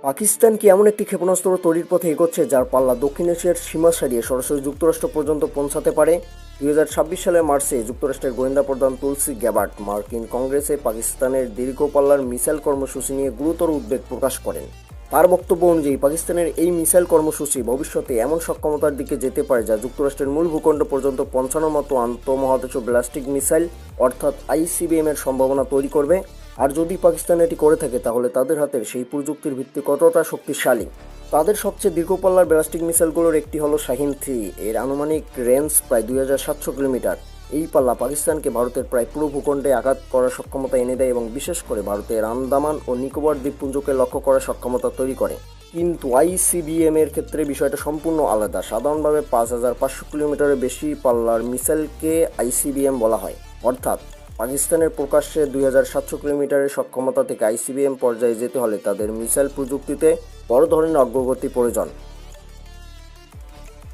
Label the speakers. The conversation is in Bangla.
Speaker 1: পাকিস্তান কি এমন একটি ক্ষেপণাস্ত্র তৈরির পথে এগোচ্ছে যার পাল্লা দক্ষিণ এশিয়ার সীমা ছাড়িয়ে সরাসরি যুক্তরাষ্ট্র পর্যন্ত পৌঁছাতে পারে? 2026 সালের মার্চে যুক্তরাষ্ট্রের গোয়েন্দা প্রধান তুলসি গ্যাবার্ট মার্কিন কংগ্রেসে পাকিস্তানের দীর্ঘ পাল্লার মিসাইল কর্মসূচি নিয়ে গুরুতর উদ্বেগ প্রকাশ করেন। তার বক্তব্য অনুযায়ী পাকিস্তানের এই মিসাইল কর্মসূচি ভবিষ্যতে এমন সক্ষমতার দিকে যেতে পারে যা যুক্তরাষ্ট্রের মূল ভূখণ্ড পর্যন্ত পৌঁছানোর মতো আন্তঃমহাদেশীয় ব্যালিস্টিক মিসাইল অর্থাৎ আইসিবিএম এর সম্ভাবনা তৈরি করবে। আর যদি পাকিস্তান এটি করে থাকে তাহলে তাদের হাতের সেই প্রযুক্তির ভিত্তি কতটা শক্তিশালী। তাদের সবচেয়ে দীর্ঘপাল্লার ব্যালিস্টিক মিসাইলগুলোর একটি হলো শাহিন-3। এর আনুমানিক রেঞ্জ প্রায় 2700 কিলোমিটার। এই পাল্লা পাকিস্তানকে ভারতের প্রায় পুরো ভূখণ্ডে আঘাত করার সক্ষমতা এনে দেয় এবং বিশেষ করে ভারতের আন্দামান ও নিকোবর দ্বীপপুঞ্জকে লক্ষ্য করার সক্ষমতা তৈরি করে। কিন্তু আইসিবিএম এর ক্ষেত্রে বিষয়টা সম্পূর্ণ আলাদা। সাধারণভাবে 5500 কিলোমিটারের বেশি পাল্লার মিসাইলকে আইসিবিএম বলা হয়। অর্থাৎ পাকিস্তানের প্রকাশ্যে 2700 কিলোমিটারের সক্ষমতা থেকে আইসিবিএম পর্যায়ে যেতে হলে তাদের মিসাইল প্রযুক্তিতে বড় ধরনের অগ্রগতি প্রয়োজন।